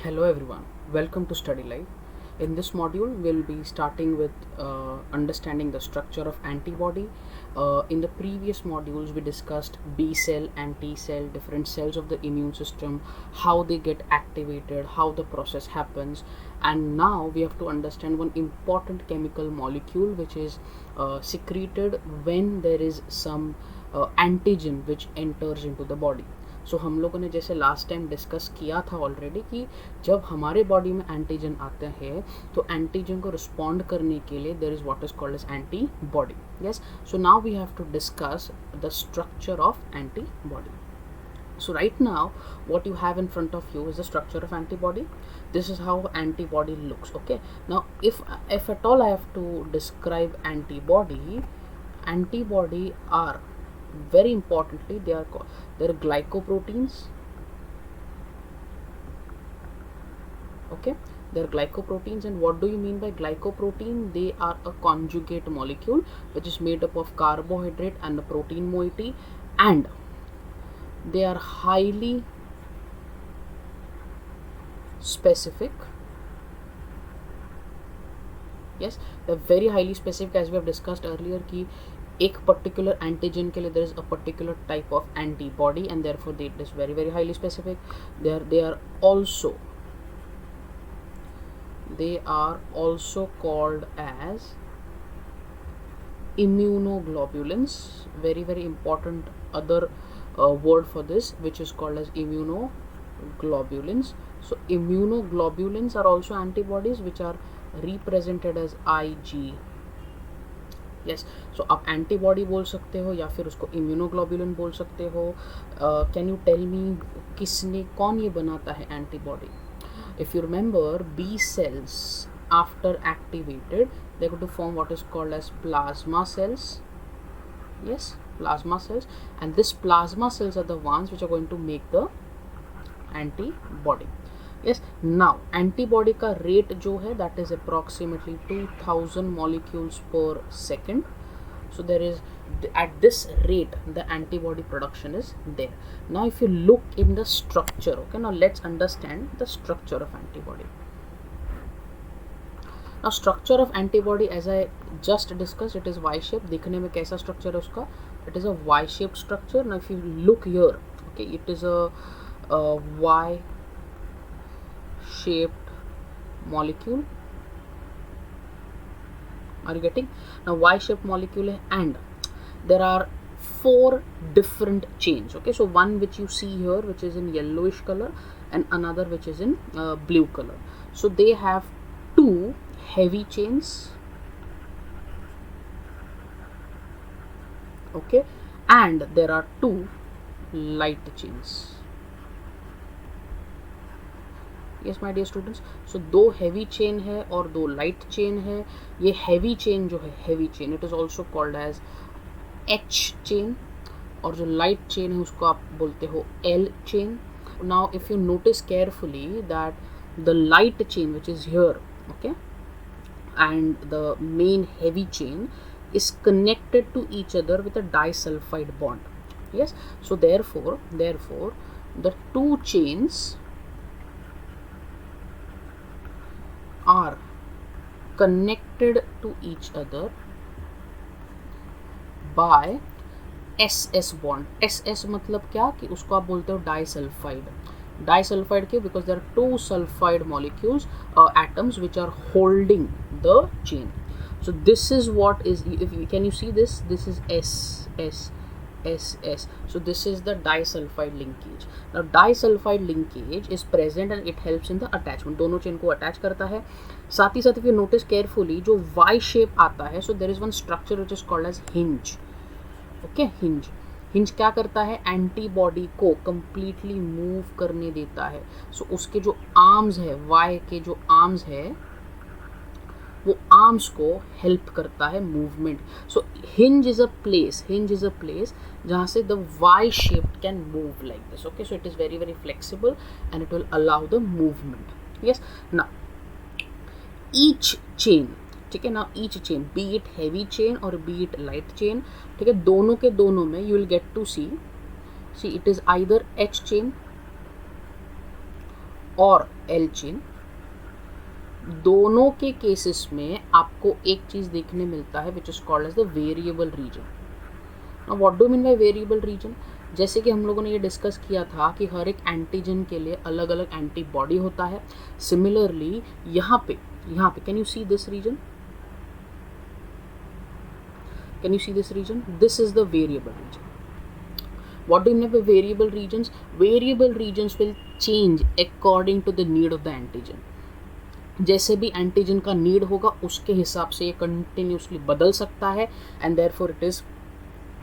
Hello everyone, welcome to Study Life. In this module, we'll be starting with understanding the structure of antibody. In the previous modules, we discussed B cell and T cell, different cells of the immune system, how they get activated, how the process happens, and now we have to understand one important chemical molecule which is secreted when there is some antigen which enters into the body. सो हम लोगों ने जैसे last time discuss किया था already कि जब हमारे body में एंटीजन आते हैं तो एंटीजन को रिस्पॉन्ड करने के लिए there is what is called as antibody. Yes, so now we have to discuss the structure of antibody. So right now what you have in front of you is the structure of antibody. This is how antibody looks. Okay, now if at all I have to describe antibody are very importantly they're glycoproteins. Okay, they're glycoproteins, and what do you mean by glycoprotein? They are a conjugate molecule which is made up of carbohydrate and the protein moiety, and they are highly specific. Yes, they're very highly specific, as we have discussed earlier कि एक particular antigen के लिए there is a particular type of antibody, and therefore it is very very highly specific. They are also called as immunoglobulins. Very very important other word for this, which is called as immunoglobulins. So immunoglobulins are also antibodies which are represented as Ig. Yes, so आप antibody बोल सकते हो या फिर उसको immunoglobulin बोल सकते हो. कैन यू टेल मी कौन ये बनाता है antibody? If you remember, B cells after activated they going to form what is called as plasma cells. Yes, plasma cells, and this plasma cells are the ones which are going to make the antibody. Yes, now antibody का rate जो है that is approximately 2000 molecules per second. So there is, at this rate the antibody production is there. Now if you look in the structure, okay, now let's understand the structure of antibody. Now structure of antibody, as I just discussed, it is Y-shaped. दिखने में कैसा structure है उसका? It is a Y-shaped structure. Now if you look here, okay, it is a Y-shaped molecule. Are you getting? Now Y-shaped molecule है, and there are 4 different chains. Okay, so one which you see here, which is in yellowish color, and another which is in blue color. So they have 2 heavy chains, okay, and there are 2 light chains. yes my dear students, so 2 heavy chain है और 2 light chain है. ये heavy chain जो है, heavy chain, it is also called as H chain, और जो light chain है उसको आप बोलते हो L chain. Now if you notice carefully that the light chain which is here, okay, and the main heavy chain is connected to each other with a disulfide bond. Yes, so therefore the 2 chains are connected to each other by SS bond. SS मतलब क्या कि उसको आप बोलते हो disulphide. Disulfide के, because there are 2 sulfide molecules, atoms which are holding the chain. So this is what is, can you see this? This is S. So this is the disulfide linkage. Now disulfide linkage is present and it helps in the attachment. दोनों chain को attach करता है. साथ ही साथ if you notice carefully, जो Y shape आता है, so there is one structure which is called as hinge. Okay, hinge क्या करता है? एंटीबॉडी को कंप्लीटली मूव करने देता है. सो उसके जो आर्म्स है, वाई के जो आर्म्स है, वो आर्म्स को हेल्प करता है movement. So hinge is a place जहाँ से the Y shape can move like this. Okay, so it is very very flexible and it will allow the movement. Yes, now each chain, ठीक है, ना each chain, be it heavy chain और be it light chain, ठीक है, दोनों के दोनों में you will get to see it is either H chain और L चेन, दोनों के केसेस में आपको एक चीज देखने मिलता है which is called as the variable region. Now what do mean by variable region? जैसे कि हम लोगों ने ये डिस्कस किया था कि हर एक एंटीजन के लिए अलग अलग एंटीबॉडी होता है. सिमिलरली यहाँ पे can you see this region? Can you see this region? This is the variable region. What do you mean by variable regions? Variable regions will change according to the need of the antigen. जैसे भी antigen का need होगा उसके हिसाब से ये continuously बदल सकता है, and therefore it is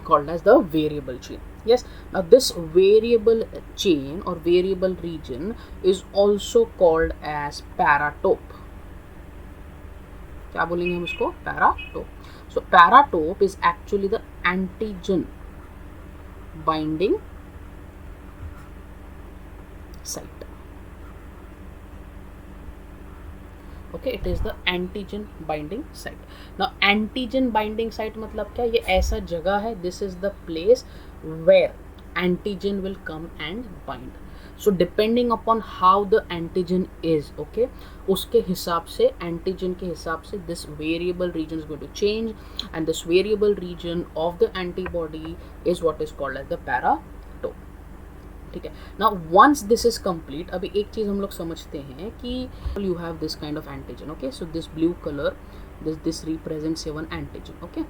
called as the variable chain. Yes, now this variable chain or variable region is also called as paratope. क्या बोलेंगे हम इसको? Paratope. So paratope is actually the antigen binding site. Okay, it is the antigen binding site. Now antigen binding site मतलब क्या? ये ऐसा जगह है, this is the place where antigen will come and bind. So depending upon how the antigen is, okay, उसके हिसाब से antigen के हिसाब से this variable region is going to change, and this variable region of the antibody is what is called as the paratope. ठीक है. Now once this is complete, अभी एक चीज़ हम लोग समझते हैं कि you have this kind of antigen, okay, so this blue color, this represents one antigen, okay.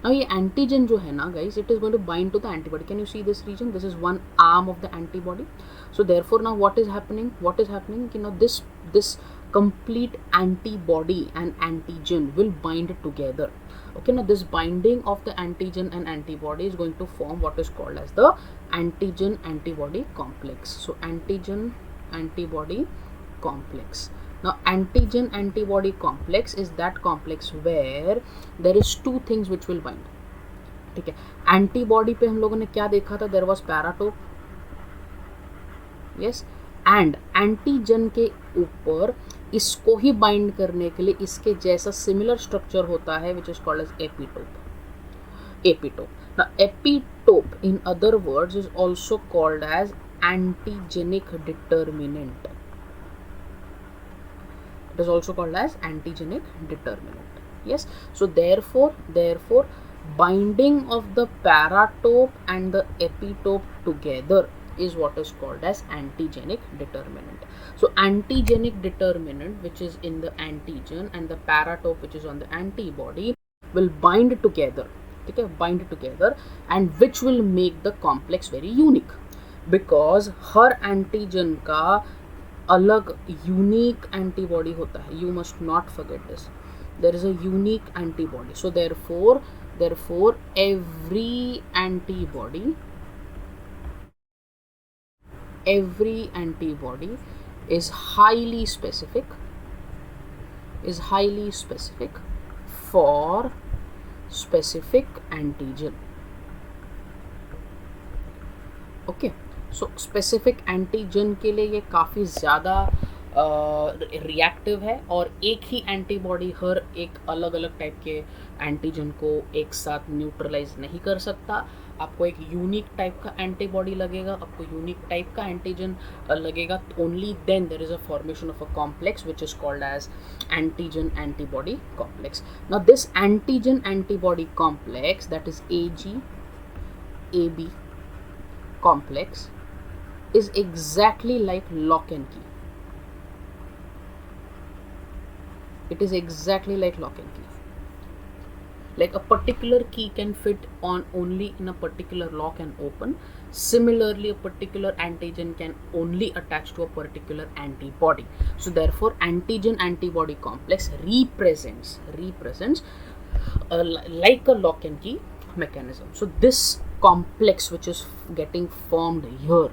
Now ये antigen जो है ना guys, it is going to bind to the antibody. Can you see this region? This is one arm of the antibody. So therefore now what is happening? कि now this complete antibody and antigen will bind together. Okay, now this binding of the antigen and antibody is going to form what is called as the antigen antibody complex. So antigen antibody complex. Now antigen antibody complex is that complex where there is two things which will bind. ठीक है. Antibody पे हम लोगों ने क्या देखा था? There was paratope, yes, and antigen के ऊपर इसको ही बाइंड करने के लिए इसके जैसा सिमिलर स्ट्रक्चर होता है which is called as epitope. Now epitope in other words is also called as antigenic determinant. It is also called as antigenic determinant. Yes, so therefore binding of the paratope and the epitope together is what is called as antigenic determinant. So antigenic determinant which is in the antigen and the paratope which is on the antibody will bind together, okay, bind together, and which will make the complex very unique because हर antigen का अलग unique antibody होता है. You must not forget this. There is a unique antibody. So therefore every antibody is highly specific for specific antigen. Okay, so specific antigen के लिए ये काफ़ी ज़्यादा रिएक्टिव है और एक ही एंटीबॉडी हर एक अलग अलग टाइप के एंटीजन को एक साथ न्यूट्रलाइज नहीं कर सकता. आपको एक यूनिक टाइप का एंटीबॉडी लगेगा, आपको यूनिक टाइप का एंटीजन लगेगा. Only then there is a formation of a complex which is called as antigen antibody complex. Now this antigen antibody complex that is AG-AB complex is exactly like lock and key. It is exactly like lock and key. Like a particular key can fit on only in a particular lock and open. Similarly, a particular antigen can only attach to a particular antibody. So therefore, antigen antibody complex represents like a lock and key mechanism. So this complex which is getting formed here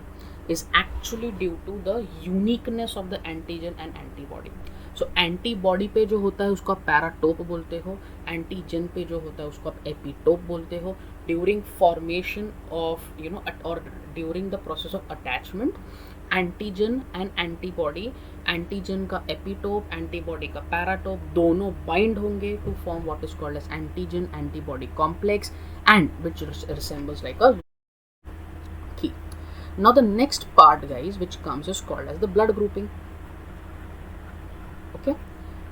is actually due to the uniqueness of the antigen and antibody. So antibody पे जो होता है उसको आप paratope बोलते हो, antigen पे जो होता है उसको आप एपिटोप बोलते हो. ड्यूरिंग फॉर्मेशन ऑफ और during the process of attachment, antigen and antibody, antigen का एपिटोप, एंटीबॉडी का पैराटोप दोनों बाइंड होंगे to form what is called as antigen antibody complex and which resembles like a key. Now the next part guys which comes is called as the blood grouping. Okay,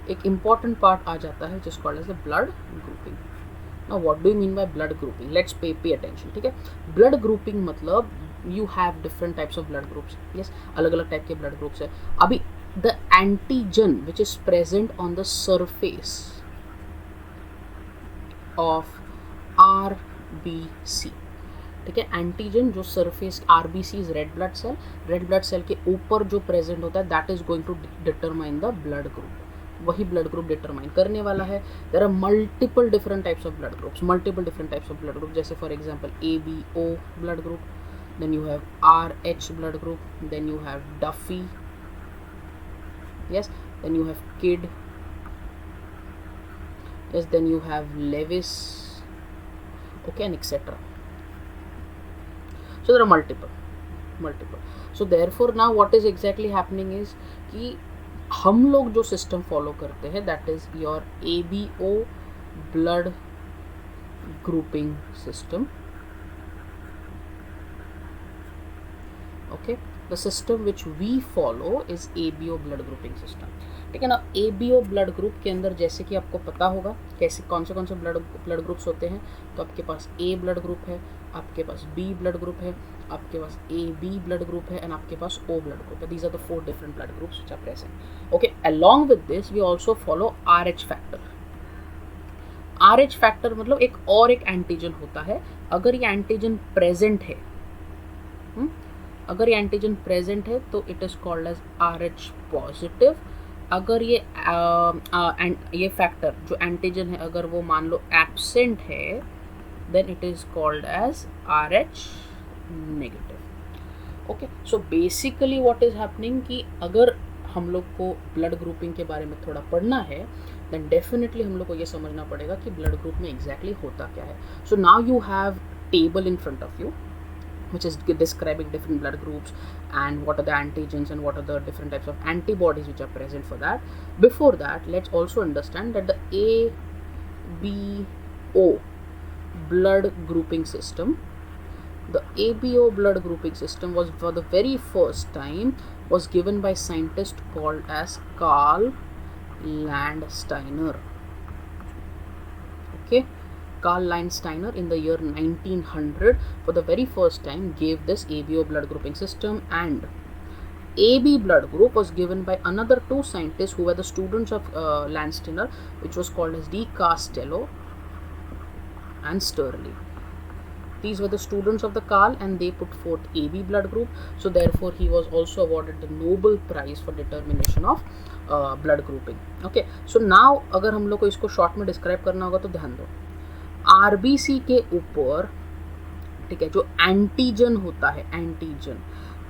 एक important part आ जाता है which is called as the blood grouping. Now what do you mean by blood grouping? Let's pay attention. ठीक है, blood grouping मतलब you have different types of blood groups. Yes, अलग अलग type के blood groups है. अभी the antigen which is present on the surface of RBC, ठीक है, एंटीजन जो surface RBC is red blood cell के ऊपर जो प्रेजेंट होता है that is going to determine the blood group. वही ब्लड ग्रुप डिटरमाइन करने वाला है. There are multiple different types of blood groups, जैसे for example ABO blood group, then you have RH blood group, then you have Duffy, yes, then you have KID, yes, then you have Lewis, okay, and etc. So there are multiple. So therefore now what is exactly happening is कि हम लोग जो system follow करते हैं that is your ABO blood grouping system. Okay, the system which we follow is ABO blood grouping system. ठीक है ना. ABO blood group के अंदर जैसे कि आपको पता होगा कैसे कौन से ब्लड ग्रुप्स होते हैं. तो आपके पास A ब्लड ग्रुप है, आपके पास B ब्लड ग्रुप है, आपके पास AB ब्लड ग्रुप है, एंड आपके पास O ब्लड ग्रुप है. These are the 4 different blood groups which are present. Okay, along with this we also follow RH factor. RH factor मतलब एक एंटीजन होता है. अगर ये एंटीजन प्रेजेंट है, तो it is called as RH positive. अगर ये फैक्टर जो एंटीजन है अगर वो मान लो एब्सेंट है, then it is called as RH negative. Okay, so basically what is happening कि अगर हम लोग को ब्लड ग्रुपिंग के बारे में थोड़ा पढ़ना है then definitely हम लोग को ये समझना पड़ेगा कि ब्लड ग्रुप में exactly होता क्या है. So now you have table in front of you which is describing different blood groups and what are the antigens and what are the different types of antibodies which are present for that. Before that, let's also understand that the ABO blood grouping system, the ABO blood grouping system was for the very first time was given by scientist called as Carl Landsteiner. Okay, Carl Landsteiner in the year 1900 for the very first time gave this ABO blood grouping system, and AB blood group was given by another 2 scientists who were the students of Landsteiner, which was called as D. Castello and Stirling. These were the students of the Carl and they put forth AB blood group. So therefore he was also awarded the Nobel Prize for determination of blood grouping. Okay, so now अगर हम लोग को इसको short में describe करना होगा तो ध्यान दो. RBC के ऊपर, ठीक है, जो एंटीजन होता है, एंटीजन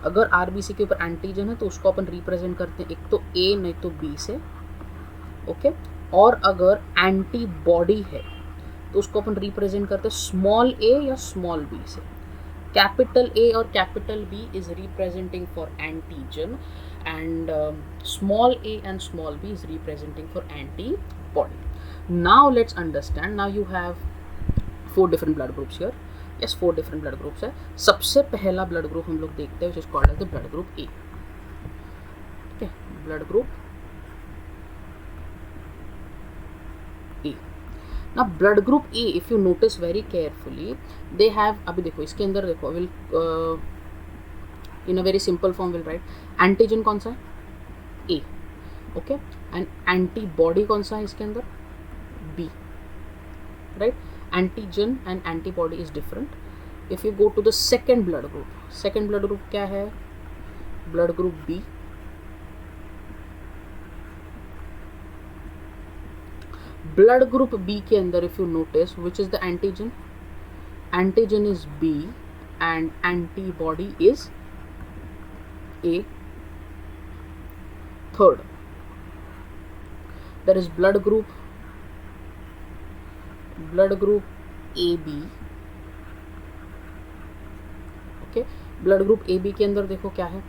अगर RBC के ऊपर एंटीजन है तो उसको अपन रिप्रेजेंट करते हैं एक तो A नहीं तो B से. ओके, और अगर एंटीबॉडी है तो उसको अपन रिप्रेजेंट करते हैं स्मॉल a या स्मॉल b से. कैपिटल A और capital B is representing for antigen and small a and small b is representing for antibody. Now let's understand. Now you have 4 different blood groups here. Yes, 4 different blood groups है. सबसे पहला blood group हम लोग देखते हैं which is called as the blood group A. ठीक है, blood group A. Now blood group A, if you notice very carefully, they have, अभी देखो इसके अंदर देखो, will in a very simple form will write antigen कौन सा है? A. Okay, and antibody कौन सा है इसके अंदर? B. Right? Antigen and antibody is different. If you go to the second blood group क्या है? Blood group B. Blood group B के अंदर if you notice which is the antigen is B and antibody is A. Third, there is blood group AB. Okay, blood group AB के अंदर देखो क्या है,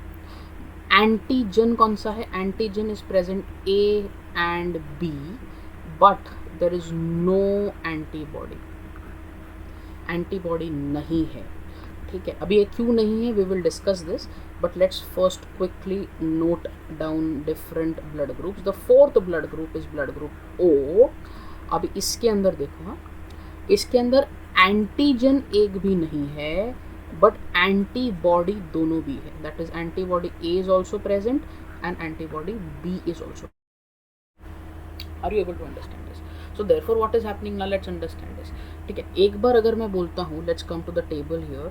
antigen कौन सा है? Antigen is present A and B, but there is no antibody नहीं है. ठीक है, अभी ये क्यों नहीं है, we will discuss this, but let's first quickly note down different blood groups. The fourth blood group is blood group O. अभी इसके अंदर देखो, हाँ, इसके अंदर एंटीजन एक भी नहीं है, बट एंटीबॉडी दोनों भी है. That is antibody A is also present and antibody B is also. Are you able to understand this? So therefore what is happening now, let's understand this. ठीक है, एक बार अगर मैं बोलता हूँ, let's come to the table here.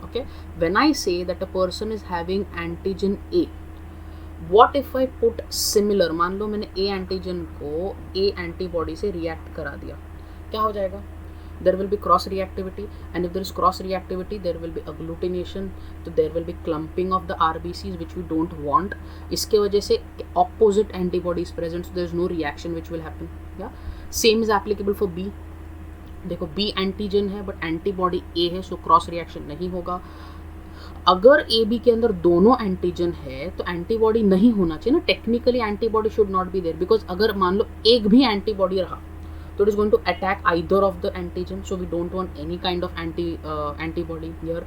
Okay, when I say that a person is having antigen A, what if I put similar, मान लो मैंने ए एंटीजन को ए एंटीबॉडी से रिएक्ट करा दिया, क्या हो जाएगा? There will be cross reactivity, and if there is cross reactivity there will be agglutination, so there will be clumping of the RBCs which we don't want. इसके वजह से opposite antibody is present, so there is no reaction which will happen. Yeah, same is applicable for B. देखो B antigen है but antibody A है, so cross reaction नहीं होगा. अगर A B के अंदर दोनों एंटीजन है तो एंटीबॉडी नहीं होना चाहिए ना. Technically antibody should not be there, because अगर मान लो एक भी एंटीबॉडी रहा so it is going to attack either of the antigen, so we don't want any kind of antibody here.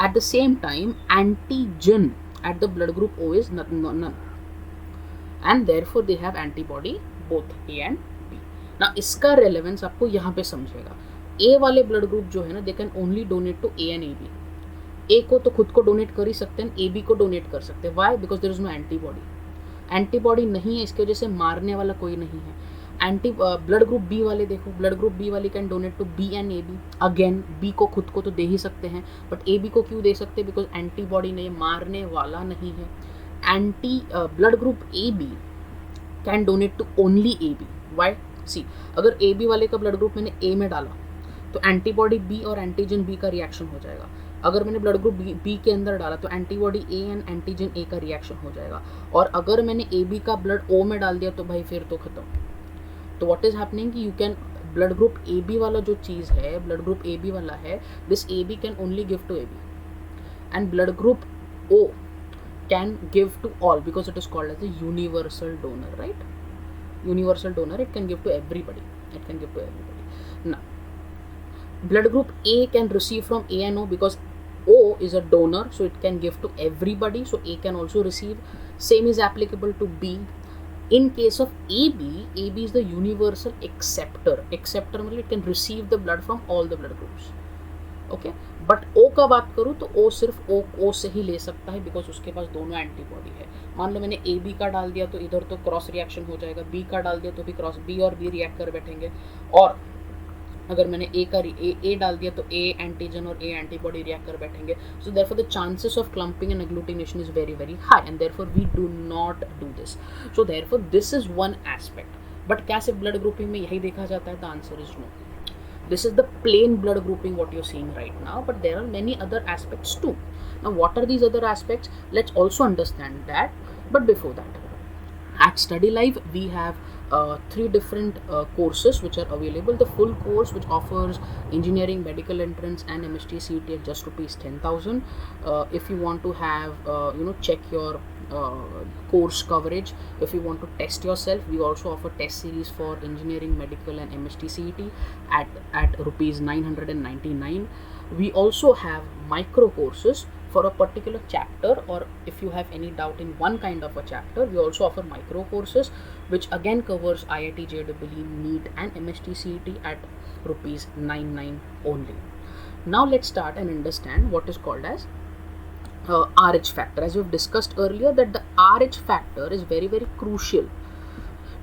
At the same time, antigen at the blood group O is none, and therefore they have antibody both A and B. Now इसका relevance आपको यहाँ पे समझेगा. A वाले blood group जो है ना, they can only donate to A and AB. A को तो खुद को donate कर ही सकते हैं, AB को donate कर सकते हैं. Why? Because there is no antibody. Antibody नहीं है, इसकी वजह से मारने वाला कोई नहीं है. ब्लड ग्रुप बी वाले देखो, ब्लड ग्रुप बी वाले can donate to B and A B. Again B को खुद को तो दे ही सकते हैं, बट ए बी को क्यों दे सकते हैं? बिकॉज एंटीबॉडी नहीं, मारने वाला नहीं है. Blood group A B can donate to only A B. Why? See, अगर ए बी वाले का ब्लड ग्रुप मैंने ए में डाला तो एंटीबॉडी बी और एंटीजन बी का रिएक्शन हो जाएगा. अगर मैंने ब्लड ग्रुप बी के अंदर डाला तो एंटीबॉडी ए एंड एंटीजन ए का रिएक्शन हो जाएगा. और अगर मैंने ए बी का ब्लड ओ में डाल दिया तो भाई फिर तो खत्म. तो व्हाट इज हैपनिंग कि you can, blood group A B वाला जो चीज़ है, ब्लड ग्रुप ए बी वाला है, this A B can only give to A B, and blood group O can give to all because it is called as a universal donor, right? Universal donor, it can give to everybody, it can give to everybody. ना, blood group A can receive from A and O because O is a donor, so it can give to everybody, so A can also receive. Same is applicable to B. In case of AB, AB is the universal acceptor. Acceptor means it can receive the blood from all the blood groups. Okay, but O का बात करूँ तो O सिर्फ O से ही ले सकता है because उसके पास दोनों एंटीबॉडी है. मान लो मैंने AB का डाल दिया तो इधर तो क्रॉस रिएक्शन हो जाएगा, B का डाल दिया तो भी क्रॉस, B और B रिएक्ट कर बैठेंगे. और अगर मैंने ए डाल दिया तो ए एंटीजन और ए एंटीबॉडी रिएक्ट कर बैठेंगे. So therefore the chances of clumping and agglutination is very very high, and therefore we do not do this. So therefore this is one aspect. But क्या सिर्फ ब्लड ग्रुपिंग में यही देखा जाता है? The answer is no. This is the plain blood grouping what you're seeing right now, but there are many other aspects too. Now what are these other aspects? Let's also understand that. But before that, at Study Live we have 3 different courses which are available. The full course which offers engineering, medical entrance and MST CET at just rupees 10,000. If you want to have check your course coverage, if you want to test yourself, we also offer test series for engineering, medical and MST CET at rupees 999. We also have micro courses for a particular chapter, or if you have any doubt in one kind of a chapter, we also offer micro courses which again covers IIT JEE, NEET and MST CET at rupees 99 only. Now let's start and understand what is called as RH factor. As we have discussed earlier that the RH factor is very very crucial.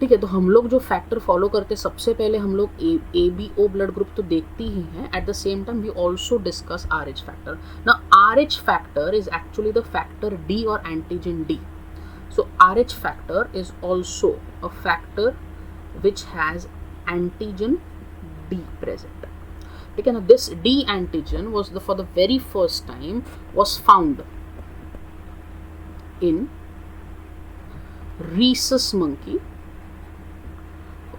ठीक है, तो हम लोग जो factor follow करते हैं, सबसे पहले हम लोग A B O blood group तो देखते ही हैं. At the same time we also discuss R H factor. Now R H factor is actually the factor D और antigen D. So R H factor is also a factor which has antigen D present. ठीक है ना, this D antigen was for the very first time was found in rhesus monkey.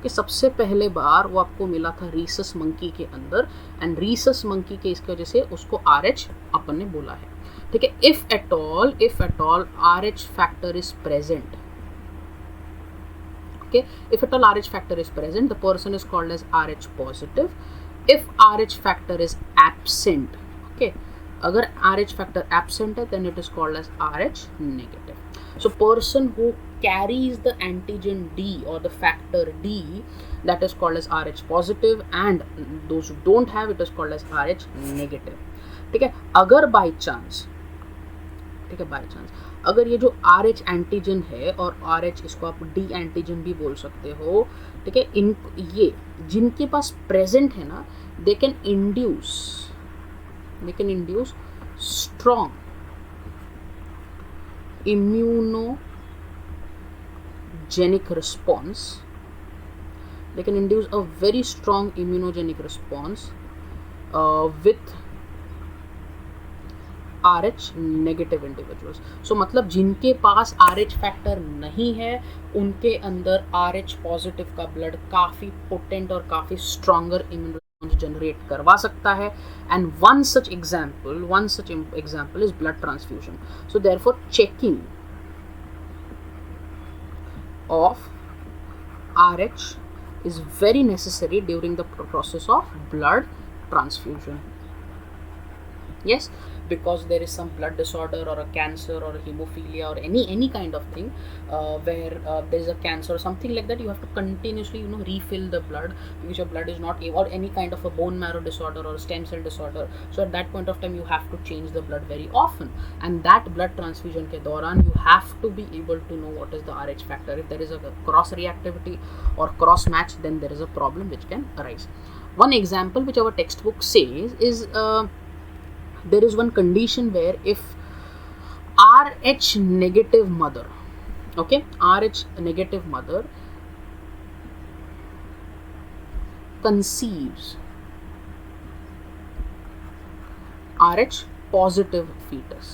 कि सबसे पहले बार वो आपको मिला था रीसस मंकी के अंदर, एंड रीसस मंकी के इसकी वजह से उसको RH अपन ने बोला है. ठीक है, if at all RH factor is present, okay, if at all RH factor is present, the person is called as RH positive. If RH factor is absent, okay, अगर RH factor absent है then it is called as RH negative. So person who carries the antigen D or the factor D, that is called as RH positive, and those who don't have it is called as RH negative. ठीक है, अगर by chance, ठीक है, by chance अगर ये जो RH antigen है और RH इसको आप D एंटीजन भी बोल सकते हो, ठीक है, इन ये जिनके पास प्रेजेंट है ना, they can induce strong immunogenic response. They can induce a very strong immunogenic response with RH negative individuals. So मतलब जिनके पास RH फैक्टर नहीं है उनके अंदर RH पॉजिटिव का ब्लड काफ़ी पोटेंट और काफ़ी स्ट्रॉन्गर इम्यून रिस्पॉन्स जनरेट करवा सकता है. And one such example is blood transfusion. So therefore checking of RH is very necessary during the process of blood transfusion. Yes, because there is some blood disorder or a cancer or a hemophilia or any kind of thing where there is a cancer or something like that, you have to continuously refill the blood because your blood is not able, or any kind of a bone marrow disorder or stem cell disorder. So at that point of time you have to change the blood very often, and that blood transfusion ke dauran you have to be able to know what is the RH factor. If there is a cross reactivity or cross match, then there is a problem which can arise. One example which our textbook says is there is one condition where if RH negative mother, okay, RH negative mother conceives RH positive fetus.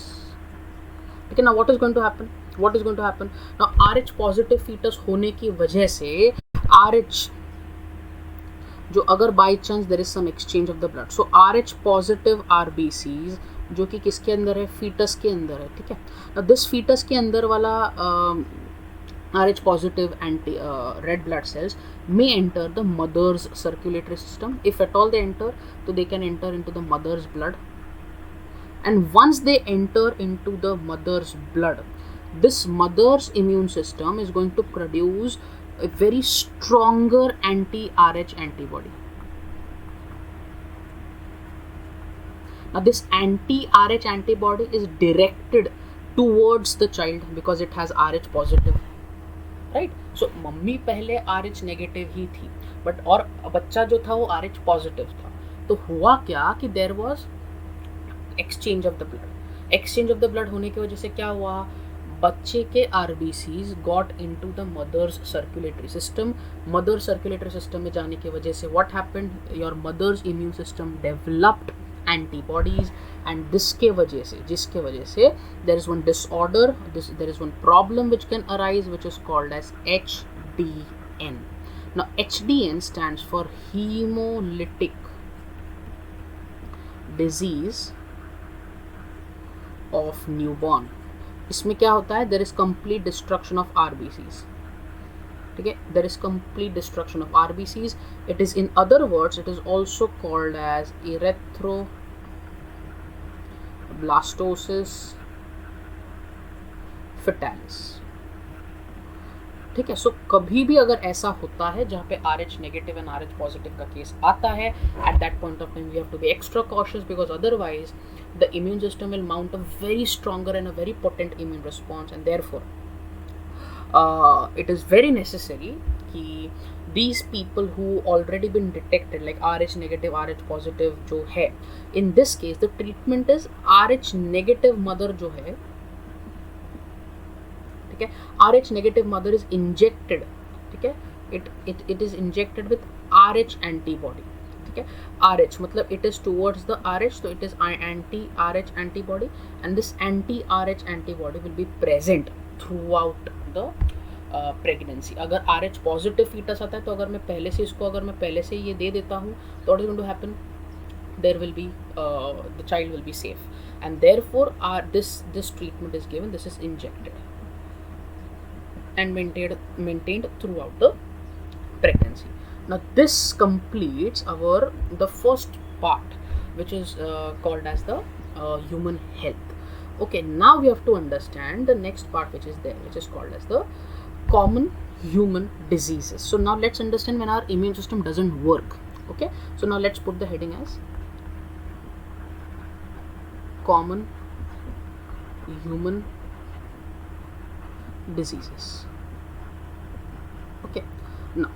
Okay, now what is going to happen? Now RH positive fetus होने की वजह से RH जो अगर by chance there is some exchange of the blood, so RH positive RBCs जो कि किसके अंदर है, फीटस के अंदर है. ठीक है, दिस फीटस के अंदर वाला RH positive anti red blood cells may enter the mother's circulatory system. If at all they enter, so they can enter into the mother's blood, and once they enter into the mother's blood, this mother's immune system is going to produce a very stronger anti-RH antibody. Now this anti-RH antibody is directed towards the child because it has RH positive, right? So mummy पहले RH negative ही थी, but और बच्चा जो था वो RH positive था. तो हुआ क्या कि there was exchange of the blood. Exchange of the blood होने की वजह से क्या हुआ, बच्चे के RBCs got into the mother's circulatory system. Mother circulatory system में जाने की वजह से what happened, your mother's immune system developed antibodies, and जिसके वजह से there is one disorder, there is one problem which can arise which is called as HDN. Now HDN stands for haemolytic disease of newborn. इसमें क्या होता है, there is complete destruction of RBCs. ठीक है, there is complete destruction of RBCs. It is in other words it is also called as erythroblastosis fetalis. ठीक है, सो कभी भी अगर ऐसा होता है जहाँ पे RH negative and RH positive का केस आता है, at that point of time we have to be extra cautious because otherwise the immune system will mount a very stronger and a very potent immune response, and therefore it is very necessary कि these people who already been detected like RH negative RH positive जो है, in this case the treatment is RH negative mother जो है, ठीक है, RH negative mother is injected, ठीक है, it is injected with RH antibody. RH मतलब it is towards the RH, so it is anti-RH antibody, and this anti-RH antibody will be present throughout the pregnancy. अगर RH positive fetus आता है तो अगर मैं पहले से ये दे देता हूँ तो what is going to happen, there will be the child will be safe, and therefore this treatment is given, this is injected and maintained throughout the pregnancy. Now this completes the first part, which is called as the human health. Okay, now we have to understand the next part which is there, which is called as the common human diseases. So now let's understand when our immune system doesn't work. Okay, so now let's put the heading as common human diseases. Okay, now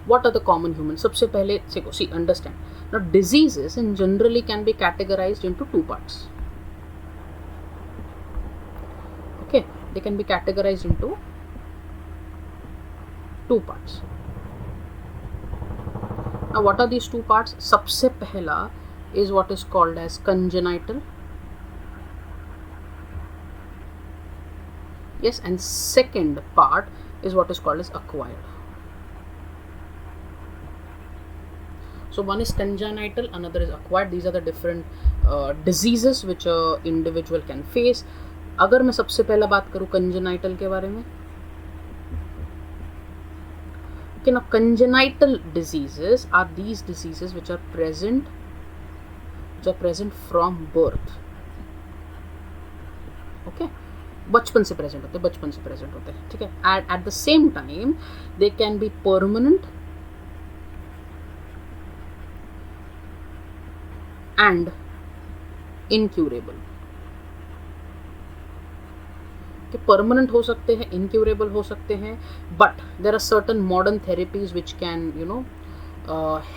what are the common human? सबसे पहले देखो, see, understand. Now diseases in generally can be categorized into two parts. Okay, they can be categorized into two parts. Now what are these two parts? सबसे पहला is what is called as congenital. Yes, and second part is what is called as acquired. So one is congenital, another is acquired. These are the different diseases which a individual can face. अगर मैं सबसे पहला बात करूँ congenital के बारे में, okay, now congenital diseases are these diseases which are present from birth. Okay, बचपन से प्रेजेंट होते हैं, ठीक है. At the same time they can be permanent and incurable. कि परमानेंट हो सकते हैं, इनक्यूरेबल हो सकते हैं, but there are certain modern therapies which can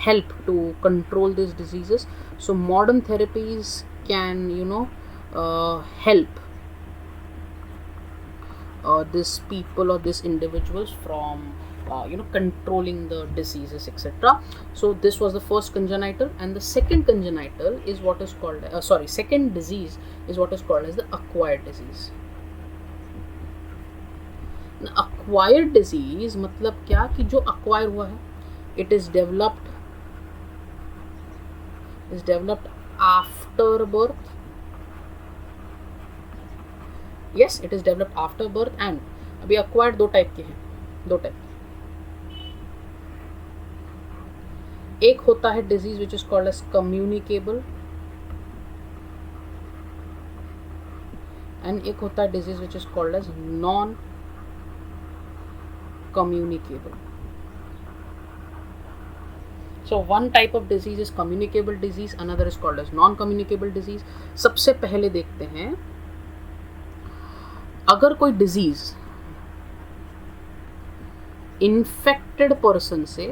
help to control these diseases. So modern therapies can help these people or these individuals from controlling the diseases, etc. So this was the first congenital, and the second congenital is what is called second disease is what is called as the acquired disease. Acquired disease मतलब क्या कि जो acquire हुआ है, it is developed after birth. Yes, it is developed after birth. And अभी acquired दो type के हैं, दो टाइप. एक होता है disease which is called as communicable, and एक होता है disease which is called as non communicable. So one type of disease is communicable disease, another is called as non-communicable disease. सबसे पहले देखते हैं, अगर कोई disease infected person से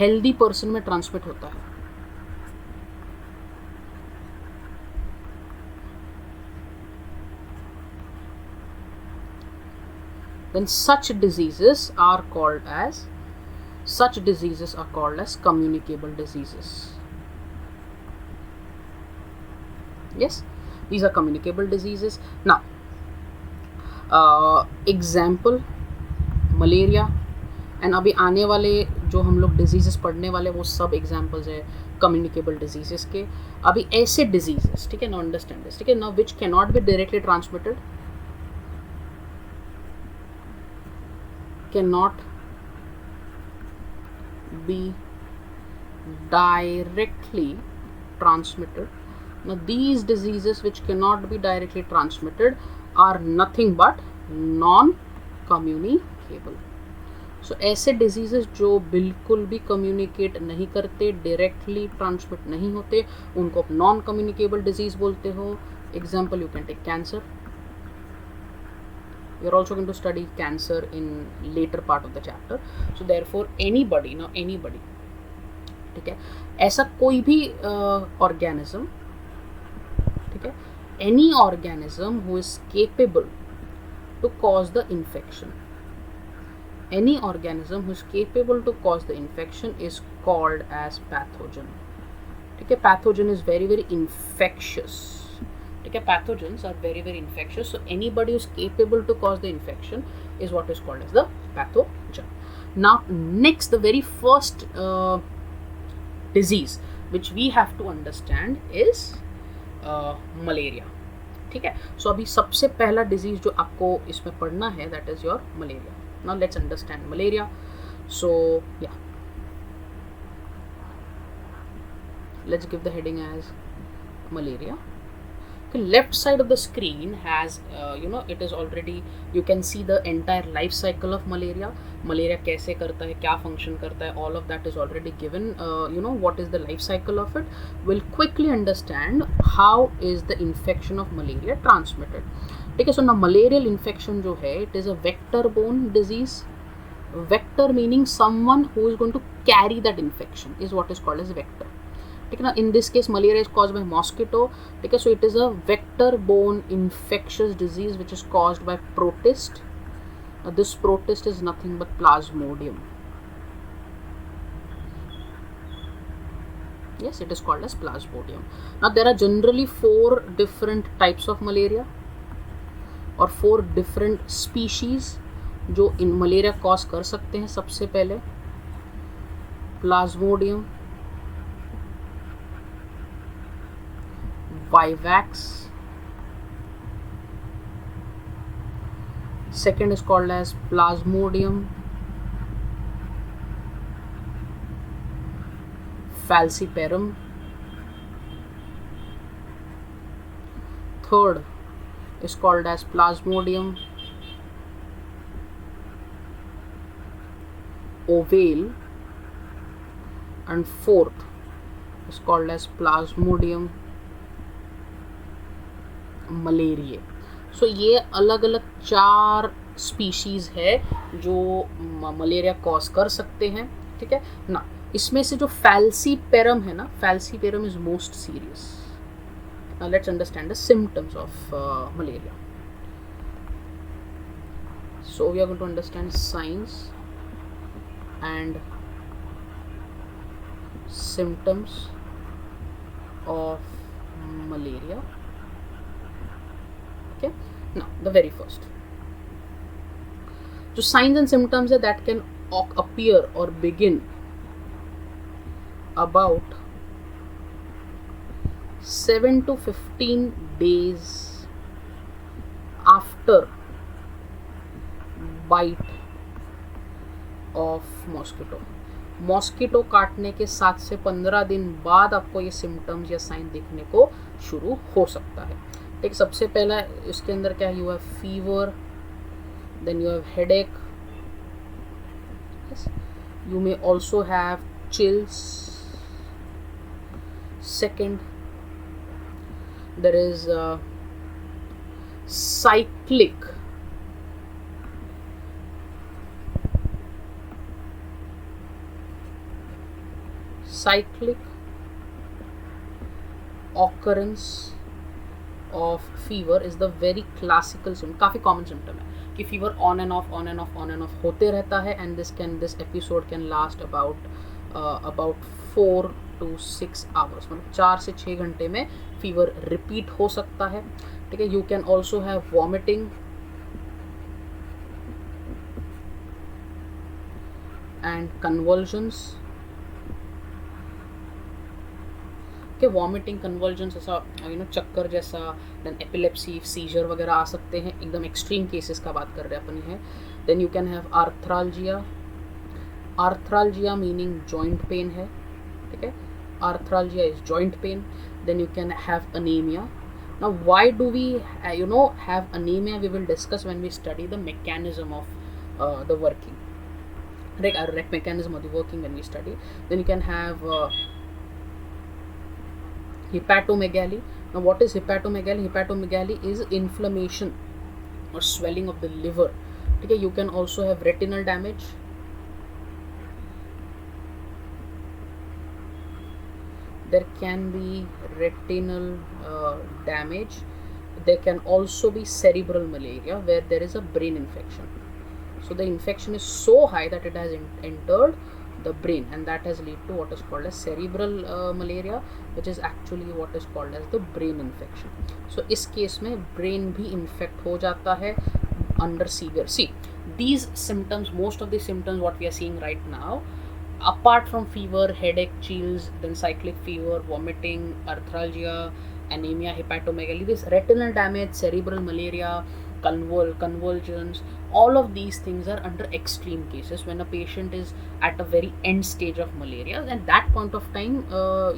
healthy person में transmit होता है, then such diseases are called as communicable diseases. Yes, these are communicable diseases. Now example malaria, and अभी आने वाले जो हम लोग डिजीजेस पढ़ने वाले वो सब एग्जाम्पल्स है कम्युनिकेबल डिजीजेस के. अभी ऐसे डिजीजेस, ठीक है, नाउ अंडरस्टैंड दिस, ठीक है, now which can not be directly transmitted, cannot be directly transmitted. Now these diseases which cannot be directly transmitted are nothing but non-communicable. So ऐसे diseases जो बिल्कुल भी communicate नहीं करते, directly transmit नहीं होते, उनको non-communicable disease बोलते हो. Example, you can take cancer. We are also going to study cancer in later part of the chapter. So therefore anybody, ठीक है, ऐसा कोई भी organism, ठीक है, any organism who is capable to cause the infection, any organism who is capable to cause the infection is called as pathogen. ठीक है, pathogen is very very infectious. Okay, pathogens are very very infectious, so anybody who is capable to cause the infection is what is called as the pathogen. Now next, the very first disease which we have to understand is malaria. ठीक है, so अभी सबसे पहला disease जो आपको इसमें पढ़ना है, that is your malaria. Now let's understand malaria. So yeah, let's give the heading as malaria. Okay, left side of the screen has it is already, you can see the entire life cycle of malaria. Malaria कैसे करता है, क्या function करता है, all of that is already given. What is the life cycle of it. We'll quickly understand how is the infection of malaria transmitted. ठीक है, so now malarial infection जो है, it is a vector borne disease. Vector meaning someone who is going to carry that infection is what is called as vector. ठीक है ना, in this case malaria is caused by mosquito. ठीक है, so it is a vector borne infectious disease which is caused by protist. This protist is nothing but plasmodium. Yes, it is called as plasmodium. Now there are generally 4 different types of malaria और 4 different species जो इन malaria cause कर सकते हैं. सबसे पहले Plasmodium, vivax. Second is called as plasmodium falciparum. Third is called as plasmodium ovale, and fourth is called as plasmodium malariae. सो ये अलग अलग 4 स्पीशीज़ है जो मलेरिया कॉज कर सकते हैं. ठीक है ना, इसमें से जो फैल्सीपेरम है ना, falciparum is most serious. Let's understand the symptoms of malaria. So we are going to understand science and symptoms of malaria. Okay, now the very first, so signs and symptoms that can appear or begin about 7 to 15 days after bite of mosquito. Mosquito काटने के 7 से 15 दिन बाद आपको ये symptoms या sign दिखने को शुरू हो सकता है. एक सबसे पहला इसके अंदर क्या है, you have fever, then you have headache, you may also have chills. Second, there is cyclic occurrence of fever is the very classical symptom. काफ़ी common symptom है कि fever on and off होते रहता है, and this episode can last about 4 to 6 hours. मतलब 4 से 6 घंटे में fever repeat हो सकता है. ठीक है, you can also have vomiting and convulsions. कि वॉमिटिंग, कन्वर्जन्स, ऐसा चक्कर जैसा, देन एपिलेप्सी, सीजर वगैरह आ सकते हैं. एकदम एक्सट्रीम केसेस का बात कर रहे हैं अपन है. Then you can have arthralgia. Arthralgia meaning joint pain है. ठीक है, arthralgia is joint pain. Then you can have anaemia. Now why do we have anaemia, we will discuss when we study the mechanism of the working, right, mechanism of the working when we study. Then you can have hepatomegaly. Now what is hepatomegaly? Hepatomegaly is inflammation or swelling of the liver. Okay, you can also have retinal damage. There can be retinal damage. There can also be cerebral malaria where there is a brain infection. So the infection is so high that it has entered the brain, and that has led to what is called as cerebral malaria, which is actually what is called as the brain infection. So इस case में brain भी infect हो जाता है under severe. See, these symptoms, most of the symptoms what we are seeing right now, apart from fever, headache, chills, then cyclic fever, vomiting, arthralgia, anemia, hepatomegaly, this retinal damage, cerebral malaria, convulsions. All of these things are under extreme cases when a patient is at a very end stage of malaria. At that point of time,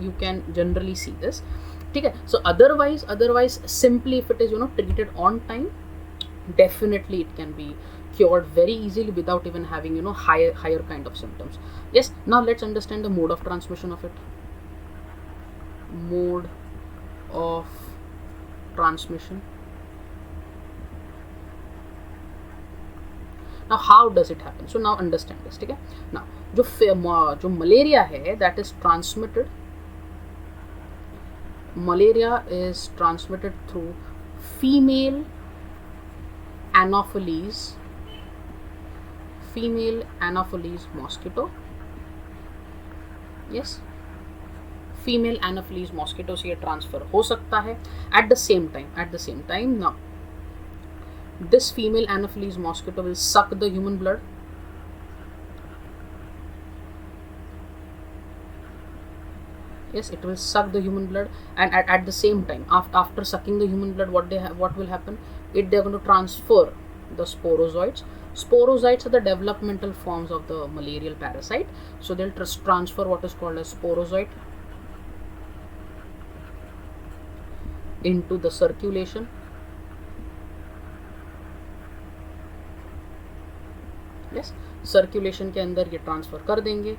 you can generally see this. Okay, so otherwise simply if it is treated on time, definitely it can be cured very easily without even having higher kind of symptoms. Yes, now let's understand the mode of transmission of it. Mode of transmission. Now how does it happen? So now understand this. ठीक है, now जो malaria है, that is transmitted. Malaria is transmitted through female Anopheles mosquito. Yes, female Anopheles mosquito से ये transfer हो सकता है. At the same time, now this female Anopheles mosquito will suck the human blood. Yes, it will suck the human blood, and at the same time, after sucking the human blood, what will happen? They're going to transfer the sporozoites. Sporozoites are the developmental forms of the malarial parasite. So they'll transfer what is called as sporozoite into the circulation. Yes, circulation के अंदर ये transfer कर देंगे.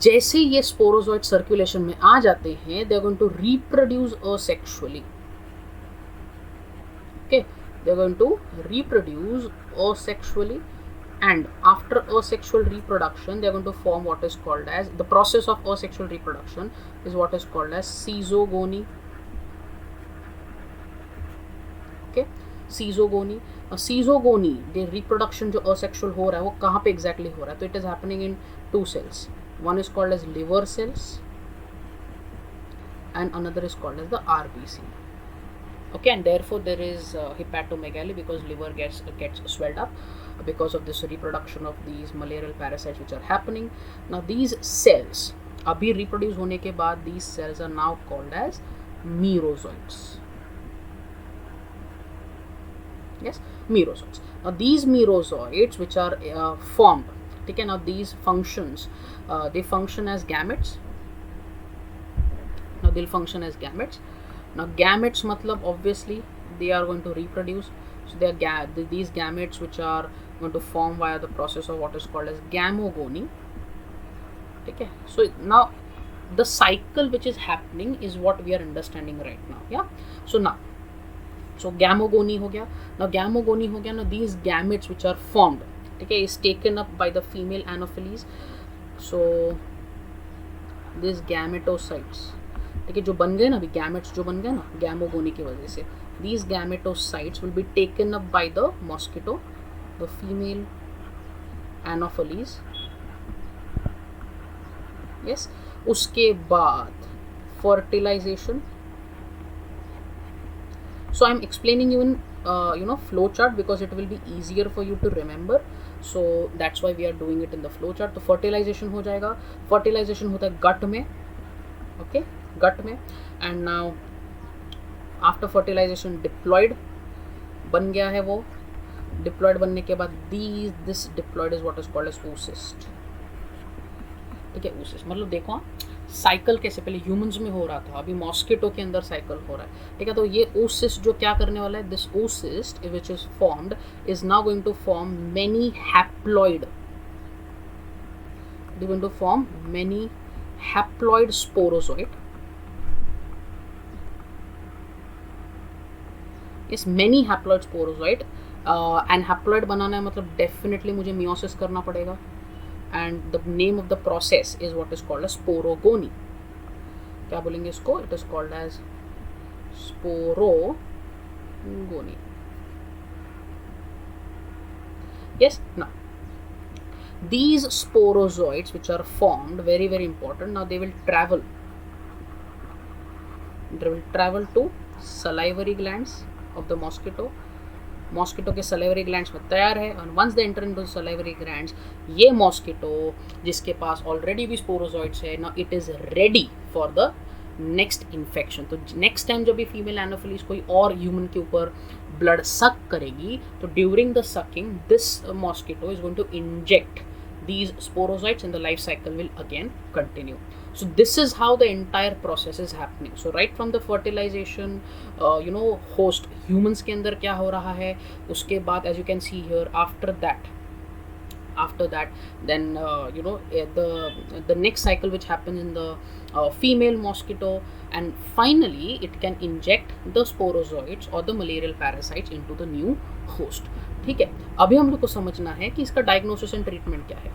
जैसे ये sporozoite circulation में आ जाते हैं, they are going to reproduce asexually. Okay, they're going to reproduce asexually, and after asexual reproduction they're going to form what is called as, the process of asexual reproduction is what is called as caesogony. Okay, caesogony. Caesogony, the reproduction जो asexual हो रहा है वो कहाँ पे exactly हो रहा है? तो it is happening in two cells. One is called as liver cells and another is called as the RBC. Okay, and therefore there is hepatomegaly, because liver gets swelled up because of this reproduction of these malarial parasites which are happening. Now these cells abhi reproduce hone ke baad, these cells are now called as merozoites. Yes, merozoites. Now these merozoites which are formed, okay, now these functions, they function as gametes. Now they'll function as gametes. Now gametes matlab obviously they are going to reproduce. So they are these gametes which are going to form via the process of what is called as gamogony. Okay, so now the cycle which is happening is what we are understanding right now. Yeah, so gamogony ho gaya. Now these gametes which are formed, okay, is taken up by the female Anopheles. So these gametocytes, ठीक है, जो बन गए ना अभी gametes जो बन गए ना गैमोगोनी की वजह से, these gametocytes will be taken up by the mosquito, the female Anopheles. Yes, उसके बाद fertilization. So I'm explaining you in flow chart because it will be easier for you to remember. So that's why we are doing it in the flow chart. तो fertilization हो जाएगा. Fertilization होता है gut में. Okay, gut में. And now after fertilization diploid बन गया है वो. Diploid बनने के बाद this diploid is what is called as oocyst. ठीक है, oocyst मतलब देखो साइकिल कैसे पहले ह्यूमंस में हो रहा था, अभी मॉस्किटो के अंदर साइकिल हो रहा है. ठीक है, तो ये oocyst जो क्या करने वाला है, this oocyst which is formed is now going to form many haploid. They're going to form many haploid sporozoite. Yes, many haploid sporozoite. And haploid बनाना है मतलब definitely मुझे meiosis करना पड़ेगा. And the name of the process is what is called as sporogony. क्या बोलेंगे इसको? It is called as sporogony. Yes, now these sporozoites which are formed, very very important, now they will travel to salivary glands of the mosquito. Mosquito के salivary glands में तैयार है. और once they enter into salivary glands, ये mosquito जिसके पास already भी sporozoites है, now it is ready for the next infection. तो नेक्स्ट टाइम जब भी फीमेल एनोफिलीज कोई और ह्यूमन के ऊपर ब्लड सक करेगी, तो during the sucking this mosquito is going to inject these sporozoites and the life cycle will again continue. So this is how the entire process is happening. So right from the fertilization, host humans के अंदर क्या हो रहा है, उसके बाद as you can see here, after that then the next cycle which happens in the female mosquito, and finally it can inject the sporozoites or the malarial parasites into the new host. ठीक है, अभी हम लोग को समझना है कि इसका डायग्नोसिस एंड ट्रीटमेंट क्या है.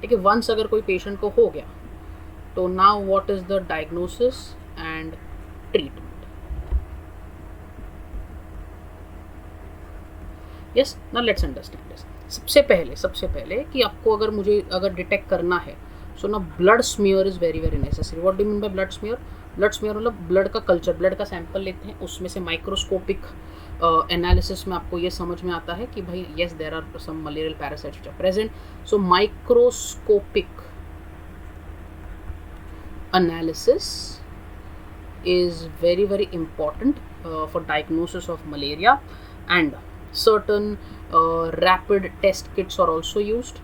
ठीक है, वंस अगर कोई पेशेंट को हो गया तो now what is the diagnosis and treatment. Yes, now let's understand this. सबसे पहले कि आपको अगर डिटेक्ट करना है, सो ना blood smear is very very necessary. What do mean by blood smear? Blood smear मतलब ब्लड का कल्चर, ब्लड का सैंपल लेते हैं, उसमें से माइक्रोस्कोपिक एनालिसिस में आपको ये समझ में आता है कि भाई yes there are some malarial parasites which are present. So microscopic analysis is very important for diagnosis of malaria, and certain rapid test kits are also used.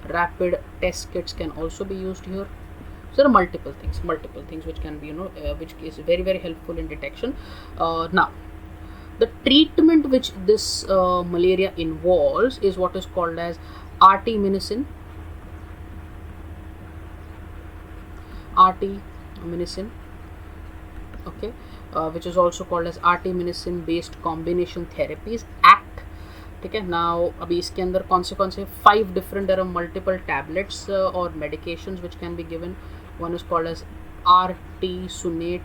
Rapid test kits can also be used here. So there are multiple things which can be which is very helpful in detection. Now the treatment which this malaria involves is what is called as artemisinin. Okay, which is also called as artemisinin based combination therapies, ACT. ठीक है, now अभी इसके अंदर कौन से 5 different, there are multiple tablets or medications which can be given. One is called as artesunate.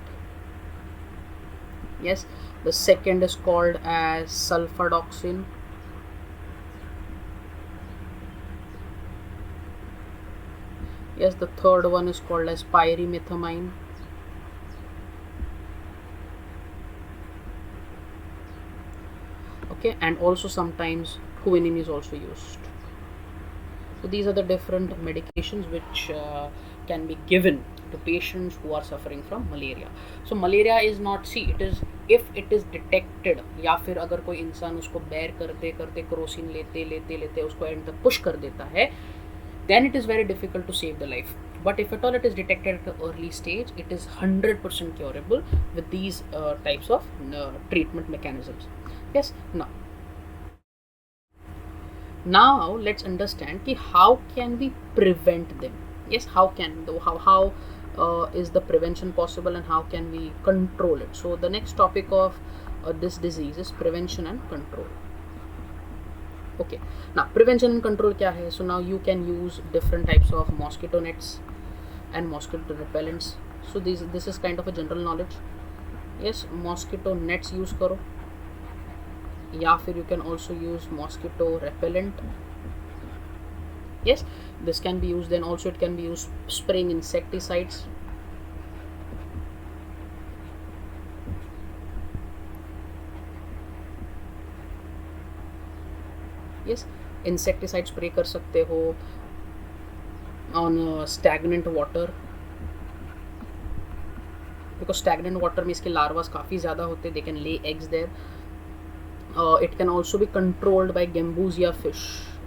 Yes, the second is called as sulfadoxine. Yes, the third one is called as pyrimethamine. Okay, and also sometimes quinine is also used. So these are the different medications which can be given to patients who are suffering from malaria. So malaria is not, see, it is, if it is detected, या फिर अगर कोई इंसान उसको bear करते करते Crocin लेते उसको एंड तक पुश कर देता है, then it is very difficult to save the life. But if at all it is detected at the early stage, it is 100% curable with these types of treatment mechanisms. Yes, now let's understand ki how can we prevent them. Yes, how is the prevention possible and how can we control it. So the next topic of this disease is prevention and control. Okay, now prevention and control kya hai? So now you can use different types of mosquito nets and mosquito repellents. So this is kind of a general knowledge. Yes, mosquito nets use karo, या फिर you can also use mosquito repellent. Yes, this can be used. Then also it can be used spraying insecticides. Yes, insecticide spray कर सकते हो on stagnant water, because stagnant water में इसके larvas काफ़ी ज़्यादा होते हैं, they can lay eggs there. It can also be controlled by Gambusia fish,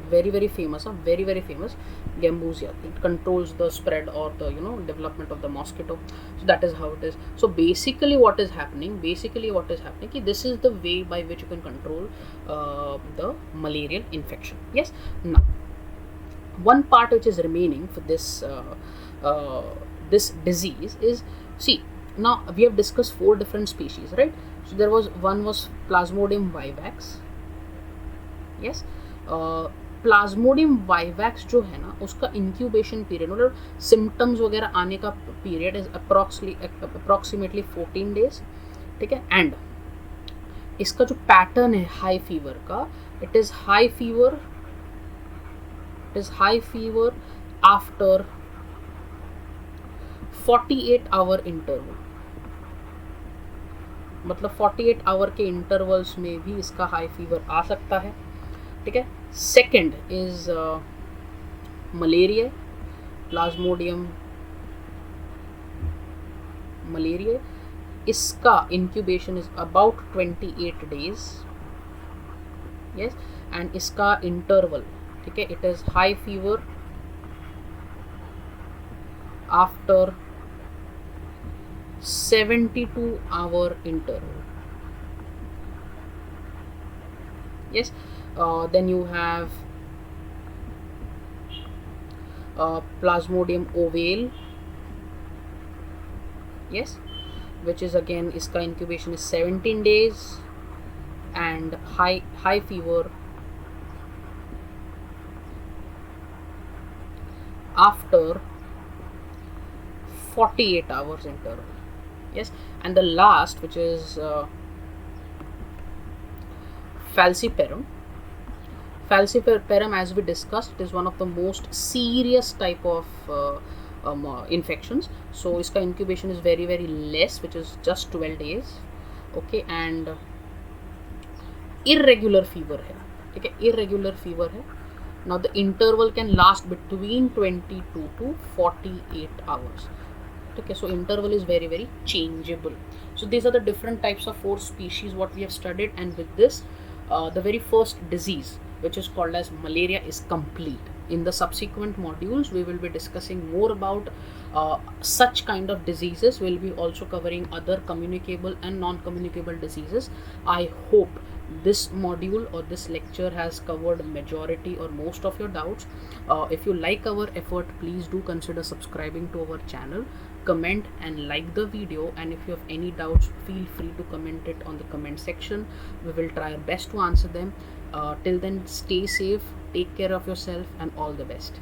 very famous, very famous Gambusia. It controls the spread or the development of the mosquito. So that is how it is. So basically what is happening ki this is the way by which you can control the malarial infection. Yes, now one part which is remaining for this this disease is, see, now we have discussed 4 different species, right? So there was one was Plasmodium vivax. Yes, Plasmodium vivax जो है ना, उसका incubation period मतलब symptoms वगैरह आने का period is approximately 14 days. ठीक है, एंड इसका जो पैटर्न है हाई फीवर का, it is high fever after 48 hour interval, मतलब 48 आवर के इंटरवल्स में भी इसका हाई फीवर आ सकता है. ठीक है, second is malaria, Plasmodium malaria, इसका incubation is about 28 days. Yes, and इसका interval, ठीक है, it is high fever after 72-hour interval. Yes, then you have Plasmodium ovale. Yes, which is again इसका incubation is 17 days and high fever after 48 hours interval. Yes, and the last, which is falciparum. Falciparum, as we discussed, is one of the most serious type of infections. So इसका incubation is very less, which is just 12 days. Okay, and irregular fever है, ठीक है, irregular fever है. Now the interval can last between 22 to 48 hours. Okay, so interval is very changeable. So these are the different types of 4 species what we have studied, and with this the very first disease, which is called as malaria, is complete. In the subsequent modules we will be discussing more about such kind of diseases. We'll be also covering other communicable and non-communicable diseases. I hope this module or this lecture has covered majority or most of your doubts. If you like our effort, please do consider subscribing to our channel, comment and like the video, and if you have any doubts, feel free to comment it on the comment section. We will try our best to answer them. Till then, stay safe, take care of yourself, and all the best.